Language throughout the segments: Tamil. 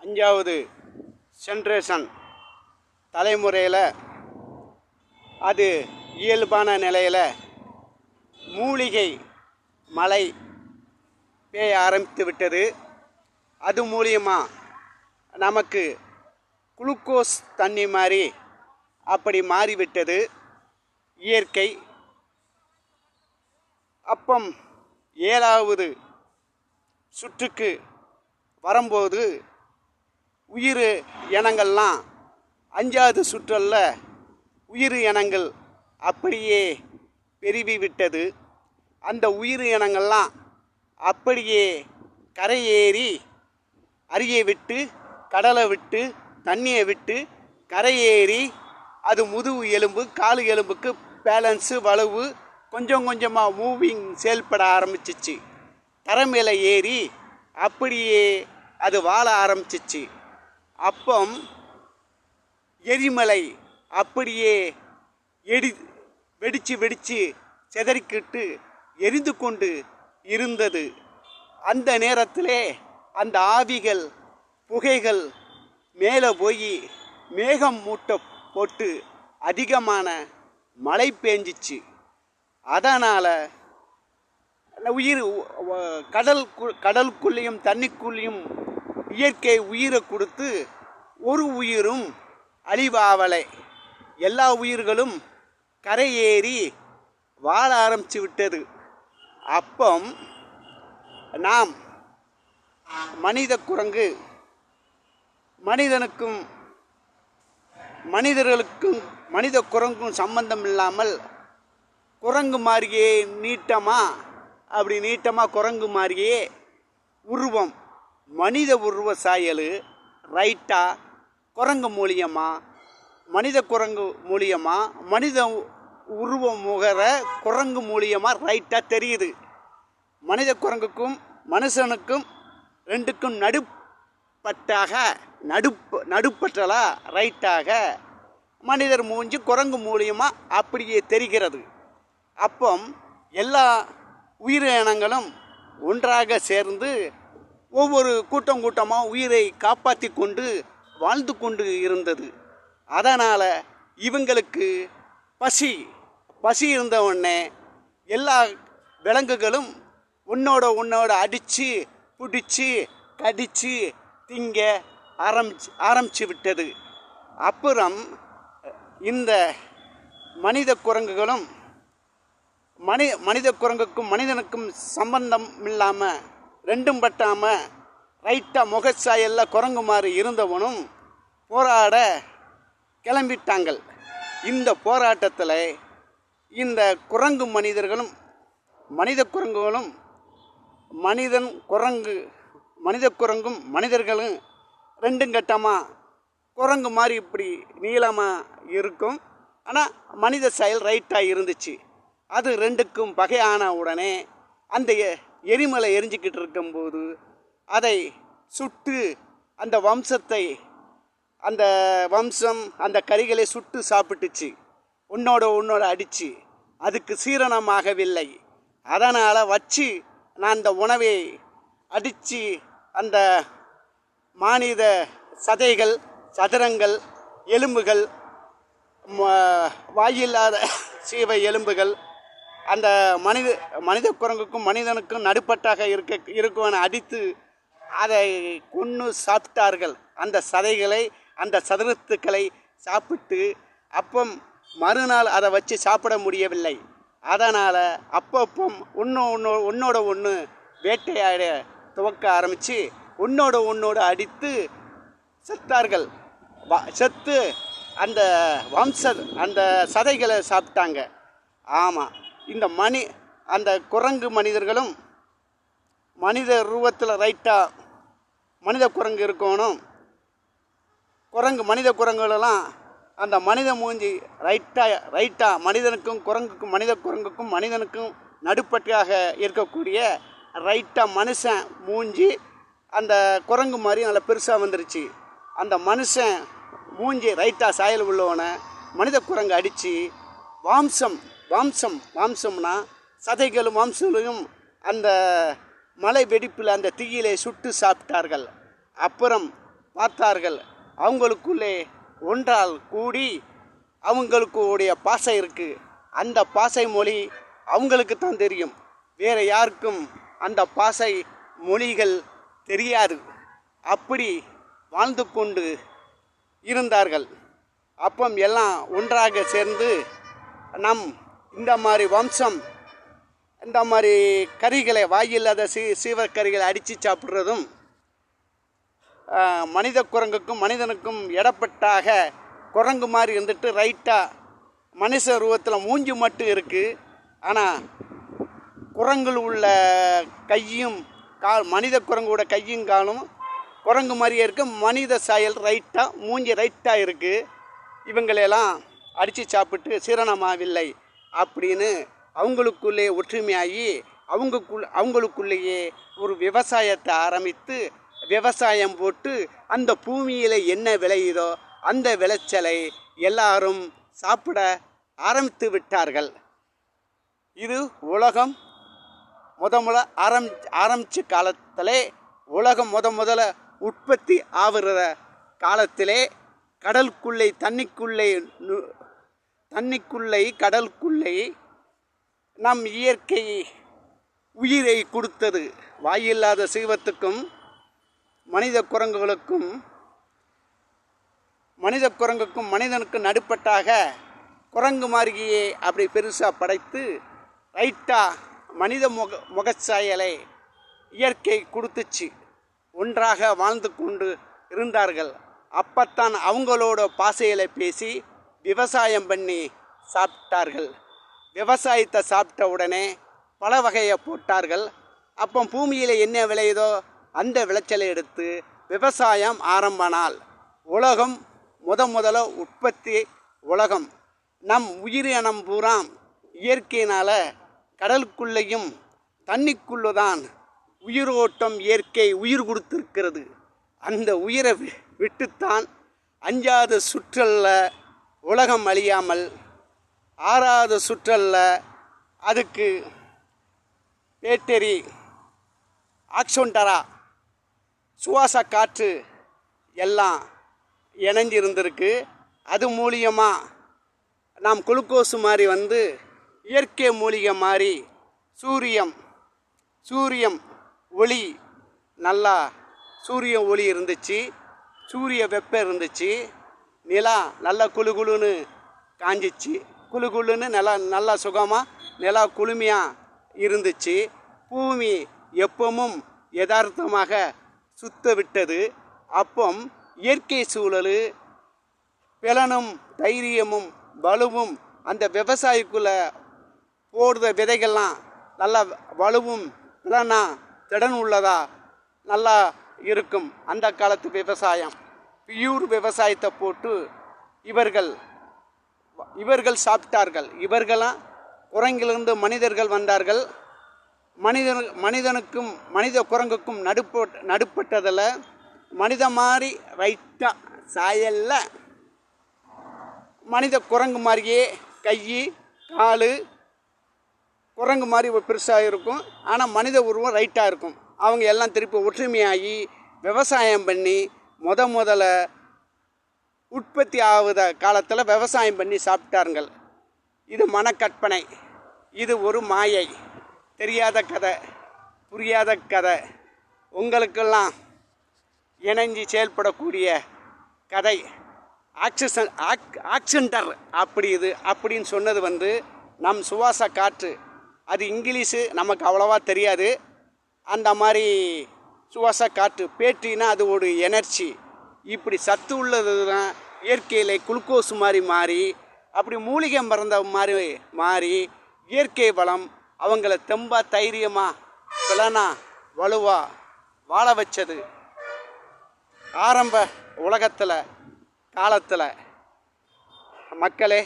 அஞ்சாவது ஜென்ரேஷன் தலைமுறையில் அது இயல்பான நிலையில் மூலிகை மழை பெய்ய ஆரம்பித்து விட்டது. அது மூலியமாக நமக்கு குளுக்கோஸ் தண்ணி மாதிரி அப்படி மாறிவிட்டது இயற்கை. அப்பம் 7வது சுற்றுக்கு வரும்போது உயிர் இனங்கள்லாம் 5வது சுற்றல்ல உயிர் இனங்கள் அப்படியே பெருகி விட்டது. அந்த உயிர் இனங்கள்லாம் அப்படியே கரையேறி அருகே விட்டு கடலை விட்டு தண்ணியை விட்டு கரையேறி அது முதுகு எலும்பு காலு எலும்புக்கு பேலன்ஸு வலுவு கொஞ்சம் கொஞ்சமாக மூவிங் செயல்பட ஆரம்பிச்சிச்சு. தரை மேலே ஏறி அப்படியே அது வாழ ஆரம்பிச்சிச்சு. அப்பம் எரிமலை அப்படியே வெடித்து செதறிக்கிட்டு எரிந்து கொண்டு இருந்தது. அந்த நேரத்திலே அந்த ஆவிகள் புகைகள் மேலே போய் மேகம் மூட்டை போட்டு அதிகமான மழை பெஞ்சிச்சு. அதனால் உயிர் கடலுக்குள்ளேயும் தண்ணிக்குள்ளேயும் இயற்கை உயிரை கொடுத்து ஒரு உயிரும் அழிவாவலை. எல்லா உயிர்களும் கரையேறி வாழ ஆரம்பித்து விட்டது. அப்பம் நாம் மனித குரங்கு மனித குரங்கும் சம்பந்தம் இல்லாமல் குரங்கு மாதிரியே நீட்டமாக குரங்கு மாதிரியே உருவம் மனித உருவ சாயல் ரைட்டாக குரங்கு மூலியமாக மனித குரங்கு மூலியமாக மனித உருவ முகர குரங்கு மூலியமாக ரைட்டாக தெரியுது. மனித குரங்குக்கும் மனுஷனுக்கும் ரெண்டுக்கும் நடுப்பற்றலா ரைட்டாக மனிதர் மூஞ்சி குரங்கு மூலியமாக அப்படியே தெரிகிறது. அப்பம் எல்லா உயிரினங்களும் ஒன்றாக சேர்ந்து ஒவ்வொரு கூட்டமாக உயிரை காப்பாற்றி கொண்டு வாழ்ந்து கொண்டு இருந்தது. அதனால் இவங்களுக்கு பசி இருந்த உடனே எல்லா விலங்குகளும் உன்னோட அடித்து பிடிச்சி கடித்து திங்க ஆரம்பிச்சு விட்டது. அப்புறம் இந்த மனித குரங்குகளும் மனித குரங்குக்கும் மனிதனுக்கும் சம்பந்தம் இல்லாமல் ரெண்டும் பட்டாமல் ரைட்டாக முகச்சாயல்ல குரங்கு மாதிரி இருந்தவனும் போராட கிளம்பிட்டாங்கள். இந்த போராட்டத்தில் இந்த குரங்கு மனிதர்களும் மனித குரங்குகளும் மனித குரங்கும் மனிதர்களும் ரெண்டும் கட்டமாக குரங்கு மாதிரி இப்படி நீளமாக இருக்கும். ஆனால் மனித செயல் ரைட்டாக இருந்துச்சு. அது ரெண்டுக்கும் பகையான உடனே அந்த எரிமலை எரிஞ்சிக்கிட்டு இருக்கும்போது அதை சுட்டு அந்த வம்சம் அந்த கறிகளை சுட்டு சாப்பிட்டுச்சு. உன்னோட அடித்து அதுக்கு சீரணமாகவில்லை. அதனால் வச்சு நான் அந்த உணவை அடித்து அந்த மானிட சதைகள் சதுரங்கள் எலும்புகள் வாயில்லாத சீவ எலும்புகள் அந்த மனித குரங்குக்கும் மனிதனுக்கும் நடுப்பட்டாக இருக்குவன அடித்து அதை கொன்று சாப்பிட்டார்கள். அந்த சதைகளை அந்த சதுரத்துக்களை சாப்பிட்டு அப்பம் மறுநாள் அதை வச்சு சாப்பிட முடியவில்லை. அதனால் அப்பப்பம் ஒன்னோட ஒன்று வேட்டையாட துவக்க ஆரம்பித்து ஒன்னோட அடித்து செத்தார்கள். செத்து அந்த அந்த சதைகளை சாப்பிட்டாங்க. ஆமாம், இந்த அந்த குரங்கு மனிதர்களும் மனித ரூபத்தில் ரைட்டாக மனித குரங்கு இருக்கணும். மனித குரங்குகளெல்லாம் அந்த மனித மூஞ்சி ரைட்டாக மனிதனுக்கும் குரங்குக்கும் மனித குரங்குக்கும் மனிதனுக்கும் நடுப்பட்டாக இருக்கக்கூடிய ரைட்டாக மனுஷன் மூஞ்சி அந்த குரங்கு மாதிரி நல்லா பெருசாக வந்துருச்சு. அந்த மனுஷன் மூஞ்சி ரைட்டாக சாயல் உள்ளவனை மனித குரங்கு அடித்து வாம்சம்னா சதைகளும் மாம்சங்களையும் அந்த மலை வெடிப்பில் அந்த தீயிலே சுட்டு சாப்பிட்டார்கள். அப்புறம் பார்த்தார்கள். அவங்களுக்குள்ளே ஒன்றால் கூடி அவங்களுக்குடைய பாசை இருக்குது. அந்த பாசை மொழி அவங்களுக்கு தான் தெரியும். வேறு யாருக்கும் அந்த பாசை மொழிகள் தெரியாது. அப்படி வாழ்ந்து கொண்டு இருந்தார்கள். அப்போ எல்லாம் ஒன்றாக சேர்ந்து நம் இந்த மாதிரி வம்சம் இந்த மாதிரி கறிகளை வாயில்லாத சீவக்கறிகளை அடித்து சாப்பிட்றதும் மனித குரங்குக்கும் மனிதனுக்கும் இடப்பட்டாக குரங்கு மாதிரி இருந்துட்டு ரைட்டாக மனுஷ உருவத்தில் மூஞ்சி மட்டும் இருக்குது. ஆனால் குரங்கில் உள்ள கையும் மனித குரங்கோட கையும் காலும் குரங்கு மாதிரியே இருக்குது. மனித சாயல் ரைட்டாக மூஞ்சி ரைட்டாக இருக்குது. இவங்களெல்லாம் அடித்து சாப்பிட்டு சீரணமாகவில்லை அப்படின்னு அவங்களுக்குள்ளே ஒற்றுமையாகி அவங்களுக்குள்ளேயே ஒரு விவசாயத்தை ஆரம்பித்து விவசாயம் போட்டு அந்த பூமியில் என்ன விளையுதோ அந்த விளைச்சலை எல்லாரும் சாப்பிட ஆரம்பித்து விட்டார்கள். இது உலகம் ஆரம்பித்த காலத்திலே உலகம் முதல்ல உற்பத்தி ஆகிற காலத்திலே கடலுக்குள்ளே கடலுக்குள்ளே நம் இயற்கை உயிரை கொடுத்தது. வாயில்லாத சீவத்துக்கும் மனித குரங்குக்கும் மனிதனுக்கும் நடுப்பட்டாக குரங்கு மாதிரியே அப்படி பெருசாக படைத்து ரைட்டாக மனித முகச்சாயலை இயற்கை கொடுத்துச்சு. ஒன்றாக வாழ்ந்து கொண்டு இருந்தார்கள். அப்பத்தான் அவங்களோட பாசையில் பேசி விவசாயம் பண்ணி சாப்பிட்டார்கள். விவசாயத்தை சாப்பிட்ட உடனே பல வகையை போட்டார்கள். அப்போ பூமியில் என்ன விளையுதோ அந்த விளைச்சலை எடுத்து விவசாயம் ஆரம்பினால் உலகம் முதல்ல உற்பத்தி உலகம். நம் உயிரினம் பூரா இயற்கையினால் கடலுக்குள்ளேயும் தண்ணிக்குள்ளே உயிரோட்டம் இயற்கை உயிர் கொடுத்துருக்கிறது. அந்த உயிரை விட்டுத்தான் 5வது சுற்றலில் உலகம் அழியாமல் 6வது சுற்றலில் அதுக்கு பேட்டரி ஆக்சிஜன்டரா சுவாச காற்று எல்லாம் இணைஞ்சிருந்திருக்கு. அது மூலியமாக நாம் குளுக்கோஸ் மாதிரி இயற்கை மூலிகை மாதிரி சூரியம் ஒளி நல்லா சூரிய ஒளி இருந்துச்சு. சூரிய வெப்பம் இருந்துச்சு. நிலா நல்லா குளுகுளுன்னு காஞ்சிச்சு. குளுகுளுன்னு நல்லா சுகமாக நிலா குளுமையாக இருந்துச்சு. பூமி எப்பவும் யதார்த்தமாக சுத்த விட்டது. அப்போ இயற்கை சூழல் பலனும் தைரியமும் வலுவும் அந்த விவசாயிக்குள்ளே போடுற விதைகள்லாம் நல்லா வலுவும் பலனா திடன் உள்ளதா நல்லா இருக்கும். அந்த காலத்து விவசாயம் பியூர் விவசாயத்தை போட்டு இவர்கள் சாப்பிட்டார்கள். இவர்களாம் குரங்கிலிருந்து மனிதர்கள் வந்தார்கள். மனிதனுக்கும் மனித குரங்குக்கும் நடுப்பட்டதில் மனித மாதிரி ரைட்டாக சாயல்ல மனித குரங்கு மாதிரியே கை கால் குரங்கு மாதிரி பெருசாக இருக்கும். ஆனால் மனித உருவம் ரைட்டாக இருக்கும். அவங்க எல்லாம் திருப்பி ஒற்றுமையாகி விவசாயம் பண்ணி முதல்ல உற்பத்தி ஆகுத காலத்தில் விவசாயம் பண்ணி சாப்பிட்டார்கள். இது மனக்கற்பனை. இது ஒரு மாயை. தெரியாத கதை, புரியாத கதை. உங்களுக்கெல்லாம் இணைஞ்சி செயல்படக்கூடிய கதை. ஆக்சிஜன்டர் அப்படின்னு சொன்னது நம் சுவாச காற்று. அது இங்கிலீஷு நமக்கு அவ்வளோவா தெரியாது. அந்த மாதிரி சுவாச காற்று பேட்டரினா அது ஒரு எனர்ஜி. இப்படி சத்து உள்ளது தான் இயற்கையில் குளுக்கோஸ் மாதிரி மாறி அப்படி மூலிகை மறந்த மாதிரி மாறி இயற்கை வளம் அவங்கள தெம்பா தைரியமாக பலனா வலுவாக வாழ வச்சது. ஆரம்ப உலகத்தில் காலத்தில் மக்களே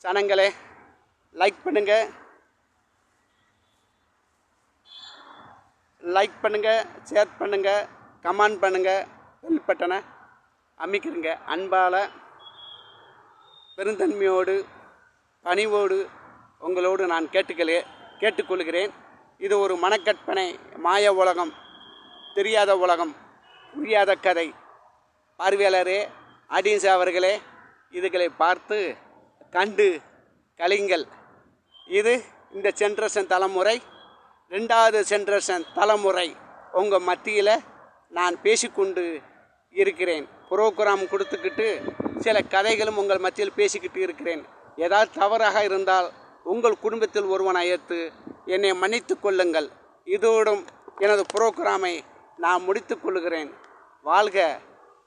சனங்களே லைக் பண்ணுங்கள், ஷேர் பண்ணுங்கள், கமெண்ட் பண்ணுங்கள், பெல் பட்டனை அமைக்கிறங்க. அன்பால் பெருந்தன்மையோடு பணிவோடு உங்களோடு நான் கேட்டுக்கொள்கிறேன். இது ஒரு மனக்கற்பனை, மாய உலகம், தெரியாத உலகம், புரியாத கதை. பார்வையாளரே, ஆடியன்ஸ் அவர்களே, இதுகளை பார்த்து கண்டு கலிங்கள். இது இந்த ஜென்ரேஷன் தலைமுறை, 2வது ஜென்ரேஷன் தலைமுறை உங்கள் மத்தியில் நான் பேசிக்கொண்டு இருக்கிறேன். புரோகிராம் கொடுத்துக்கிட்டு சில கதைகளும் உங்கள் மத்தியில் பேசிக்கிட்டு இருக்கிறேன். ஏதாவது தவறாக இருந்தால் உங்கள் குடும்பத்தில் ஒருவனை ஏற்று என்னை மன்னித்து கொள்ளுங்கள். இதோடும் எனது புரோகிராமை நான் முடித்து கொள்கிறேன். வாழ்க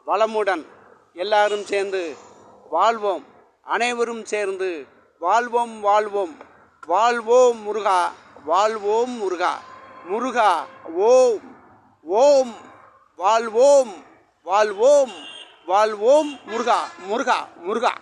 வளமுடன், எல்லாரும் சேர்ந்து வாழ்வோம், அனைவரும் சேர்ந்து வாழ்வோம் வாழ்வோம். வாழ்வோம் முருகா, வாழ்வோம் முருகா, முருகா ஓம், ஓம் வாழ்வோம் வாழ்வோம் வாழ்வோம் முருகா, முருகா முருகா.